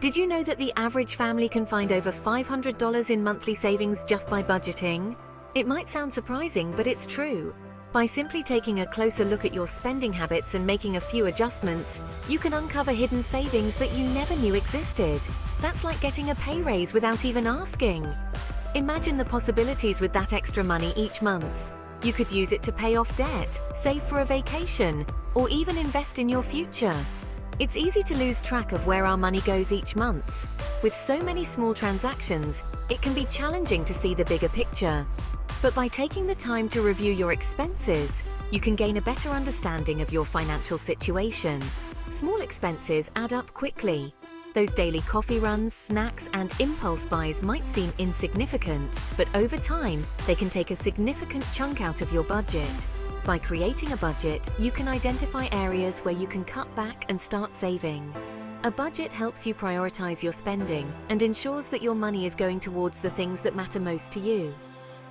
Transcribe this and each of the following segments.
Did you know that the average family can find over $500 in monthly savings just by budgeting? It might sound surprising, but it's true. By simply taking a closer look at your spending habits and making a few adjustments, you can uncover hidden savings that you never knew existed. That's like getting a pay raise without even asking. Imagine the possibilities with that extra money each month. You could use it to pay off debt, save for a vacation, or even invest in your future. It's easy to lose track of where our money goes each month. With so many small transactions, it can be challenging to see the bigger picture. But by taking the time to review your expenses, you can gain a better understanding of your financial situation. Small expenses add up quickly. Those daily coffee runs, snacks, and impulse buys might seem insignificant, but over time, they can take a significant chunk out of your budget. By creating a budget, you can identify areas where you can cut back and start saving. A budget helps you prioritize your spending and ensures that your money is going towards the things that matter most to you.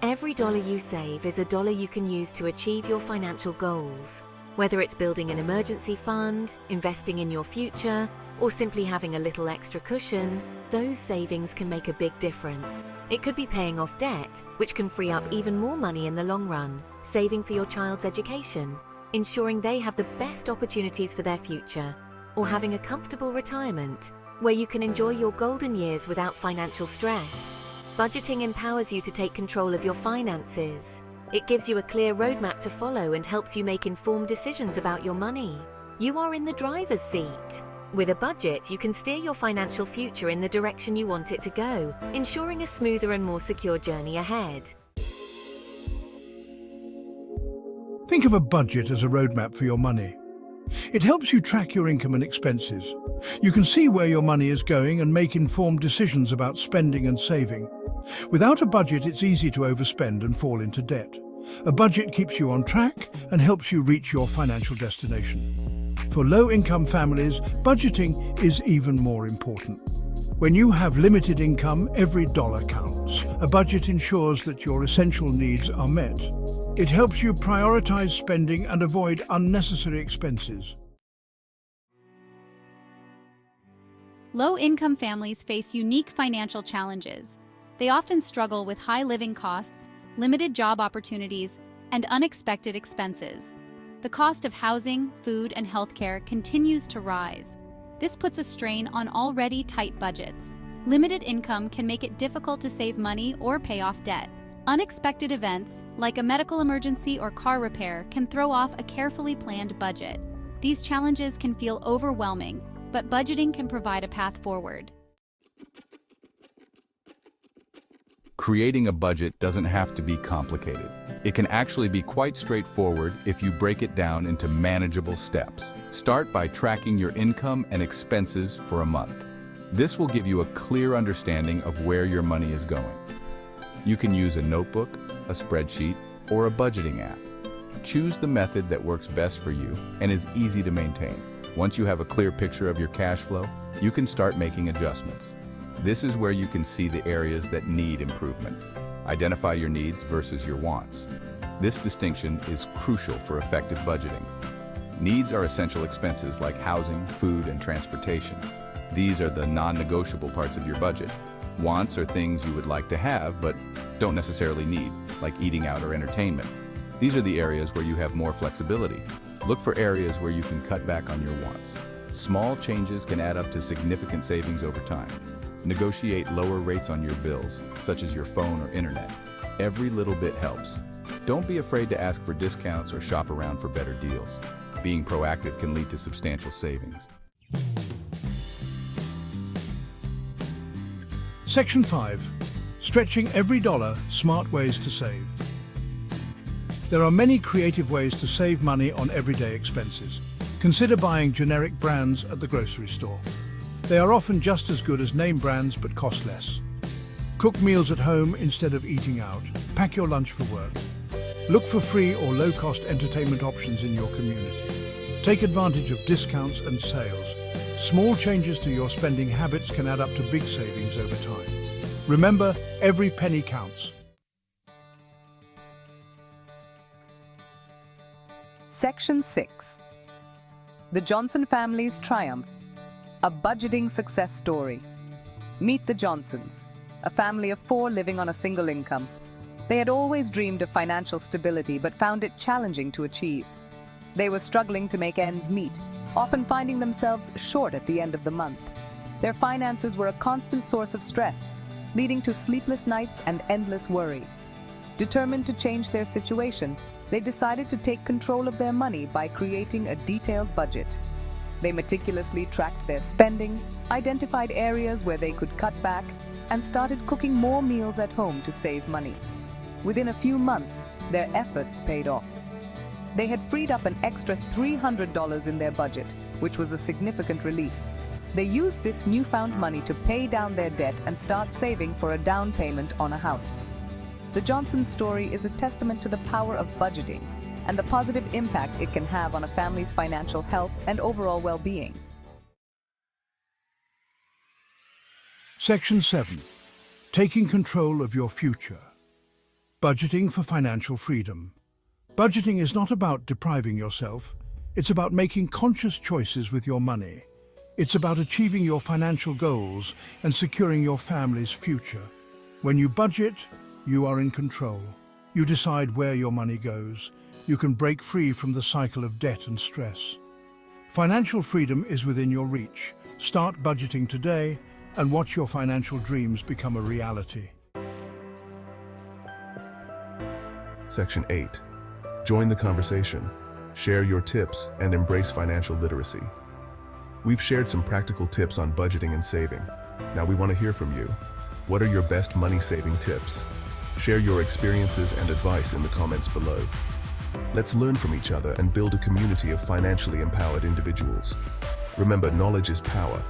Every dollar you save is a dollar you can use to achieve your financial goals. Whether it's building an emergency fund, investing in your future, or simply having a little extra cushion, those savings can make a big difference. It could be paying off debt, which can free up even more money in the long run, saving for your child's education, ensuring they have the best opportunities for their future, or having a comfortable retirement, where you can enjoy your golden years without financial stress. Budgeting empowers you to take control of your finances. It gives you a clear roadmap to follow and helps you make informed decisions about your money. You are in the driver's seat. With a budget, you can steer your financial future in the direction you want it to go, ensuring a smoother and more secure journey ahead. Think of a budget as a roadmap for your money. It helps you track your income and expenses. You can see where your money is going and make informed decisions about spending and saving. Without a budget, it's easy to overspend and fall into debt. A budget keeps you on track and helps you reach your financial destination. For low-income families, budgeting is even more important. When you have limited income, every dollar counts. A budget ensures that your essential needs are met. It helps you prioritize spending and avoid unnecessary expenses. Low-income families face unique financial challenges. They often struggle with high living costs, limited job opportunities, and unexpected expenses. The cost of housing, food, and healthcare continues to rise. This puts a strain on already tight budgets. Limited income can make it difficult to save money or pay off debt. Unexpected events, like a medical emergency or car repair, can throw off a carefully planned budget. These challenges can feel overwhelming, but budgeting can provide a path forward. Creating a budget doesn't have to be complicated. It can actually be quite straightforward if you break it down into manageable steps. Start by tracking your income and expenses for a month. This will give you a clear understanding of where your money is going. You can use a notebook, a spreadsheet, or a budgeting app. Choose the method that works best for you and is easy to maintain. Once you have a clear picture of your cash flow, you can start making adjustments. This is where you can see the areas that need improvement. Identify your needs versus your wants. This distinction is crucial for effective budgeting. Needs are essential expenses like housing, food, and transportation. These are the non-negotiable parts of your budget. Wants are things you would like to have but don't necessarily need, like eating out or entertainment. These are the areas where you have more flexibility. Look for areas where you can cut back on your wants. Small changes can add up to significant savings over time. Negotiate lower rates on your bills, such as your phone or internet. Every little bit helps. Don't be afraid to ask for discounts or shop around for better deals. Being proactive can lead to substantial savings. Section 5. Stretching every dollar, smart ways to save. There are many creative ways to save money on everyday expenses. Consider buying generic brands at the grocery store. They are often just as good as name brands but cost less. Cook meals at home instead of eating out. Pack your lunch for work. Look for free or low-cost entertainment options in your community. Take advantage of discounts and sales. Small changes to your spending habits can add up to big savings over time. Remember, every penny counts. Section 6. The Johnson family's triumph. A budgeting success story. Meet the Johnsons, a family of 4 living on a single income. They had always dreamed of financial stability but found it challenging to achieve. They were struggling to make ends meet, often finding themselves short at the end of the month. Their finances were a constant source of stress, leading to sleepless nights and endless worry. Determined to change their situation, they decided to take control of their money by creating a detailed budget. They meticulously tracked their spending, identified areas where they could cut back, and started cooking more meals at home to save money. Within a few months, their efforts paid off. They had freed up an extra $300 in their budget, which was a significant relief. They used this newfound money to pay down their debt and start saving for a down payment on a house. The Johnson story is a testament to the power of budgeting and the positive impact it can have on a family's financial health and overall well-being. Section 7. Taking control of your future. Budgeting for financial freedom. Budgeting is not about depriving yourself. It's about making conscious choices with your money. It's about achieving your financial goals and securing your family's future. When you budget, you are in control. You decide where your money goes. You can break free from the cycle of debt and stress. Financial freedom is within your reach. Start budgeting today and watch your financial dreams become a reality. Section 8. Join the conversation. Share your tips and embrace financial literacy. We've shared some practical tips on budgeting and saving. Now we want to hear from you. What are your best money-saving tips? Share your experiences and advice in the comments below. Let's learn from each other and build a community of financially empowered individuals. Remember, knowledge is power.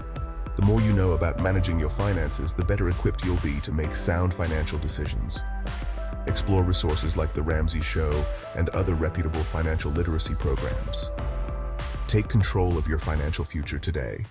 The more you know about managing your finances, the better equipped you'll be to make sound financial decisions. Explore resources like The Ramsey Show and other reputable financial literacy programs. Take control of your financial future today.